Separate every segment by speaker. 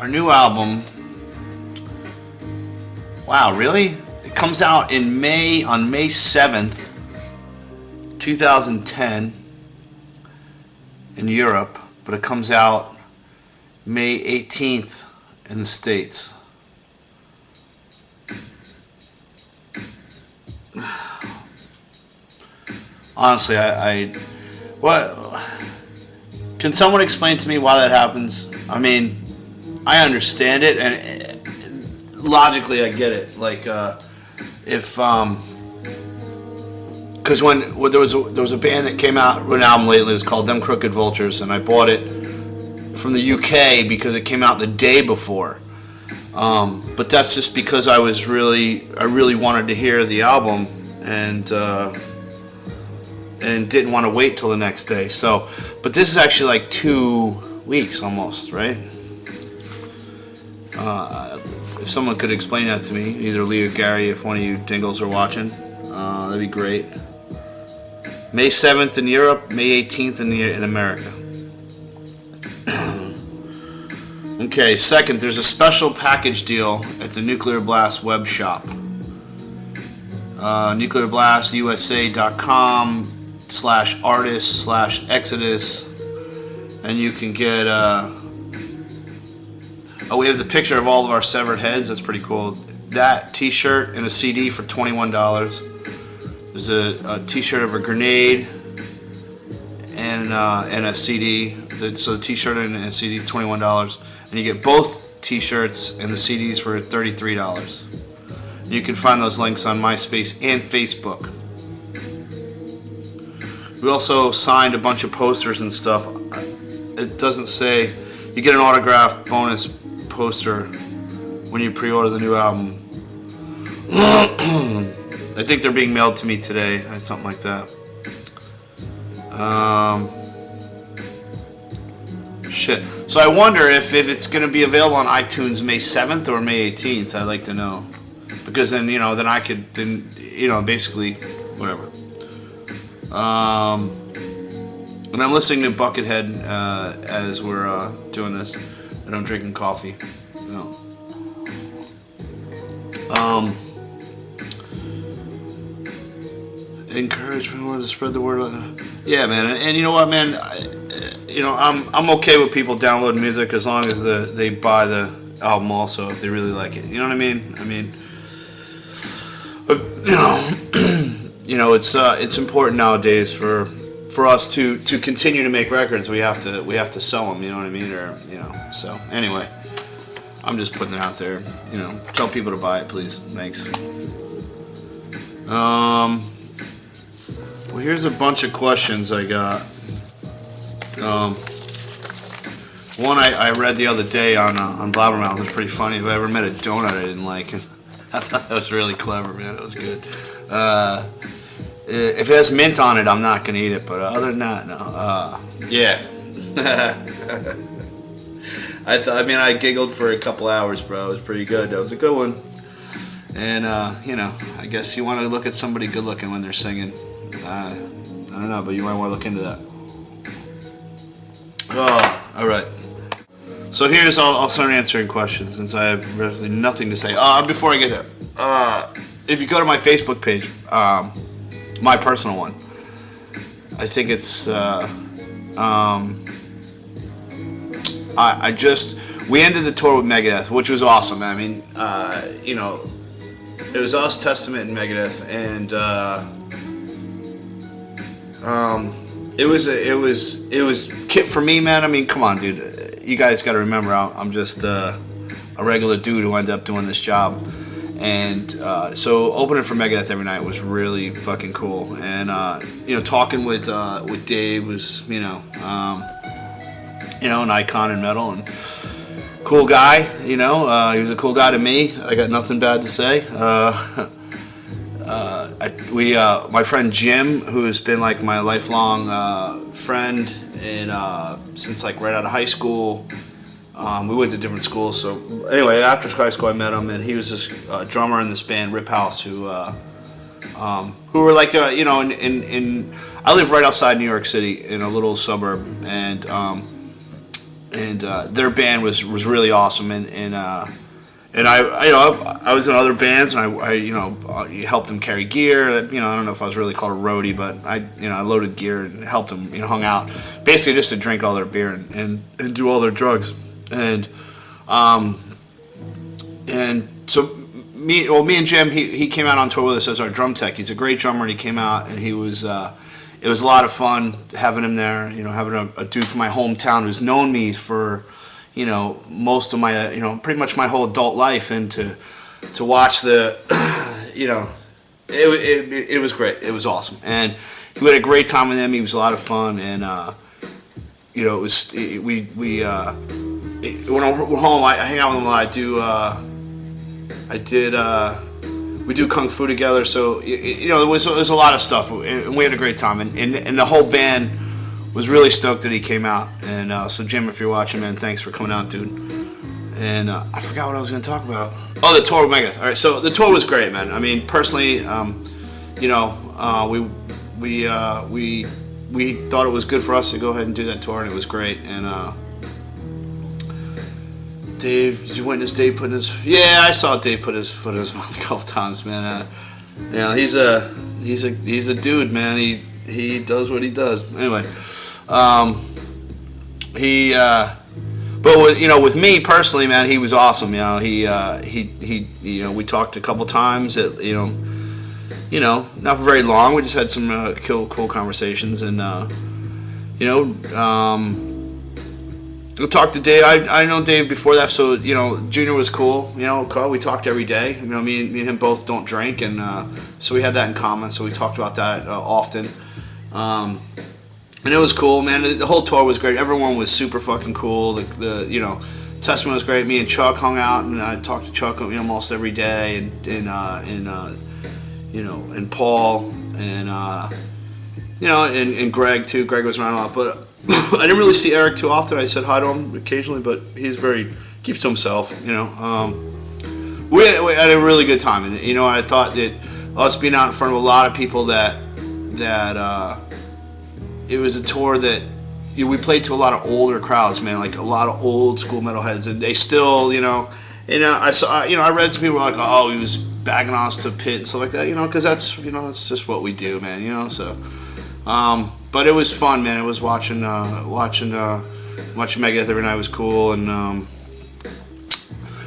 Speaker 1: our new album. Wow, really? It comes out in May, on May 7th, 2010 in Europe, but it comes out May 18th in the States. Honestly, what? Can someone explain to me why that happens? I mean, I understand it, and logically I get it. Like, if because when there was a band that came out with an album lately, it was called Them Crooked Vultures, and I bought it from the UK because it came out the day before. But that's just because I really wanted to hear the album, and didn't want to wait till the next day. So, but this is actually like 2 weeks almost, right? If someone could explain that to me, either Lee or Gary, if one of you dingles are watching, that'd be great. May 7th in Europe, May 18th in America. Okay, second, there's a special package deal at the Nuclear Blast web shop. nuclearblastusa.com/artist/exodus, and you can get we have the picture of all of our severed heads. That's pretty cool. That t-shirt and a CD for $21. There's a t-shirt of a grenade and a CD. So the t-shirt and a CD $21, and you get both t-shirts and the CDs for $33. You can find those links on MySpace and Facebook. We also signed a bunch of posters and stuff. It doesn't say. You get an autographed bonus poster when you pre-order the new album. I think they're being mailed to me today, something like that. Shit. So I wonder if it's going to be available on iTunes May 7th or May 18th. I'd like to know. Because then, then I could, basically, whatever. And I'm listening to Buckethead as we're doing this, and I'm drinking coffee. Encourage more to spread the word. Yeah, man. And you know what, man? I'm okay with people downloading music as long as they buy the album also if they really like it. You know what I mean? It's important nowadays for us to continue to make records. We have to sell them. You know what I mean? So anyway, I'm just putting it out there. Tell people to buy it, please. Thanks. Well, here's a bunch of questions I got. One I read the other day on Blabbermouth. It was pretty funny. If I ever met a donut I didn't like, I thought that was really clever, man. It was good. If it has mint on it, I'm not gonna eat it. But other than that, no. Yeah. I giggled for a couple hours, bro. It was pretty good. That was a good one. And I guess you want to look at somebody good looking when they're singing. I don't know, but you might want to look into that. Oh, all right. So I'll start answering questions since I have really nothing to say. Before I get there, if you go to my Facebook page, my personal one, I think it's we ended the tour with Megadeth, which was awesome. I mean, it was us, Testament, and Megadeth, and it was for me, man. I mean, come on, dude. You guys got to remember, I'm just a regular dude who ended up doing this job, and so opening for Megadeth every night was really fucking cool. And talking with Dave was an icon in metal and cool guy. He was a cool guy to me. I got nothing bad to say. My friend Jim, who has been like my lifelong friend, and since like right out of high school, we went to different schools. So anyway, after high school, I met him, and he was this drummer in this band, Rip House, who were like I live right outside New York City in a little suburb, and their band was really awesome, and I was in other bands, and I helped them carry gear. I don't know if I was really called a roadie, but I loaded gear and helped them, hung out, basically just to drink all their beer and do all their drugs, and so me and Jim, he came out on tour with us as our drum tech. He's a great drummer, and he came out, and he was. It was a lot of fun having him there. Having a dude from my hometown who's known me for. Most of my, pretty much my whole adult life, and to watch the, it was great. It was awesome, and we had a great time with him. He was a lot of fun, and it was when we're home, I hang out with him a lot. We do kung fu together, so it was a lot of stuff, and we had a great time, and the whole band was really stoked that he came out, and so Jim, if you're watching, man, thanks for coming out, dude. And I forgot what I was going to talk about. Oh, the tour with Megadeth. All right, so the tour was great, man. I mean, personally, we thought it was good for us to go ahead and do that tour, and it was great. And Dave, did you witness Dave putting his? Yeah, I saw Dave put his foot in his mouth a couple times, man. He's a dude, man. He does what he does. Anyway. But with me personally, man, he was awesome. We talked a couple times. Not very long. We just had some cool conversations, and we talked to Dave. I know Dave before that, so Junior was cool. We talked every day. Me and him both don't drink, and so we had that in common. So we talked about that often. And it was cool, man. The whole tour was great. Everyone was super fucking cool. The Testament was great. Me and Chuck hung out, and I talked to Chuck almost every day, and Paul, and Greg too. Greg was around a lot, but I didn't really see Eric too often. I said hi to him occasionally, but he's keeps to himself. We had a really good time, and I thought that us being out in front of a lot of people that it was a tour that we played to a lot of older crowds, man, like a lot of old school metalheads, and they still, I saw, I read some people were like, oh, he was bagging on us to Pit and stuff like that, because that's, that's just what we do, man, so, but it was fun, man. It was watching Megadeth every night was cool, and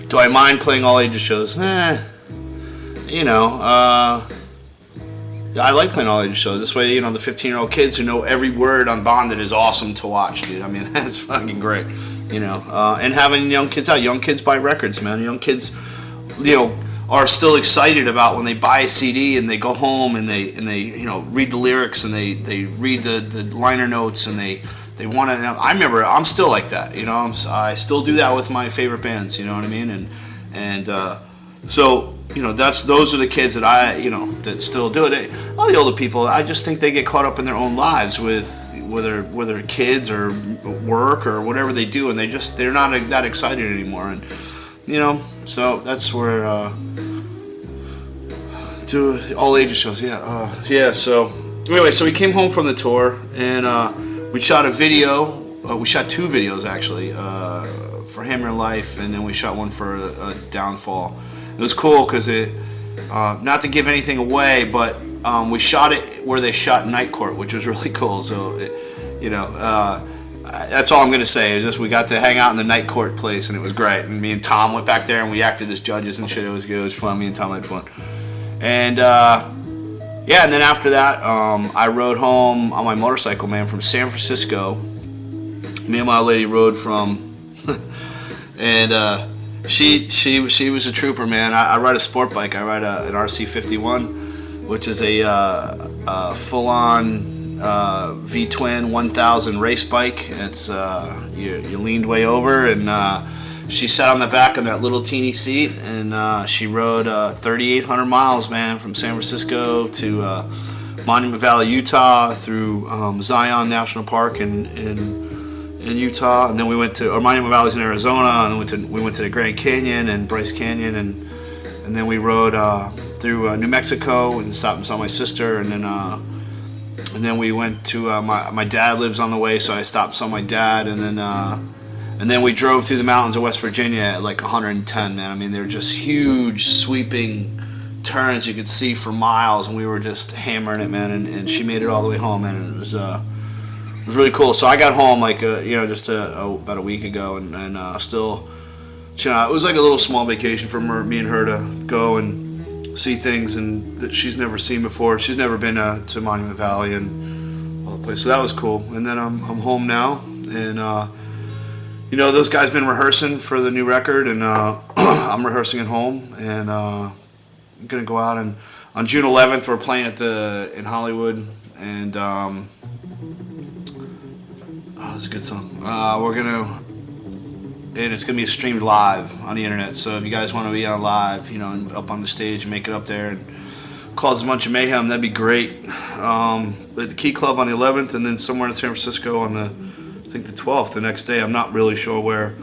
Speaker 1: do I mind playing all ages shows? I like playing all ages shows. This way, the 15-year-old kids who know every word on Bonded is awesome to watch, dude. I mean, that's fucking great, and having young kids out. Young kids buy records, man. Young kids, are still excited about when they buy a CD and they go home and they read the lyrics and they read the liner notes and they want to. I remember, I'm still like that, I still do that with my favorite bands, you know what I mean, and so. Those are the kids that that still do it. All the older people, I just think they get caught up in their own lives with whether kids or work or whatever they do, and they're not that excited anymore. And so that's where do all ages shows. Yeah. So anyway, so we came home from the tour, and we shot a video. We shot 2 videos actually for Hammer Life, and then we shot one for Downfall. It was cool because not to give anything away, but we shot it where they shot Night Court, which was really cool. So, that's all I'm going to say is just we got to hang out in the Night Court place, and it was great. And me and Tom went back there, and we acted as judges and shit. It was good. It was fun. Me and Tom had fun. And, and then after that, I rode home on my motorcycle, man, from San Francisco. Me and my lady rode from, and She was a trooper, man. I ride a sport bike. I ride an RC51, which is a full-on V-twin 1000 race bike. It's you leaned way over, and she sat on the back of that little teeny seat, and she rode 3,800 miles, man, from San Francisco to Monument Valley, Utah, through Zion National Park in Utah, and then we went to Monument Valley's in Arizona, and then we went to the Grand Canyon and Bryce Canyon, and then we rode through New Mexico and stopped and saw my sister, and then we went to my dad lives on the way, so I stopped and saw my dad, and And then we drove through the mountains of West Virginia at like 110, man. I mean, they're just huge, sweeping turns you could see for miles, and we were just hammering it, man. And she made it all the way home, man. And it was really cool. So I got home like just about a week ago, and still, it was like a little small vacation for me and her to go and see things and that she's never seen before. She's never been to Monument Valley and all the places. So that was cool. And then I'm home now, and those guys been rehearsing for the new record, and I'm rehearsing at home, and I'm gonna go out, and on June 11th we're playing in Hollywood, and that's a good song. And it's gonna be streamed live on the internet. So if you guys want to be on live, and up on the stage, and make it up there and cause a bunch of mayhem, that'd be great. At the Key Club on the 11th, and then somewhere in San Francisco on the 12th, the next day. I'm not really sure where.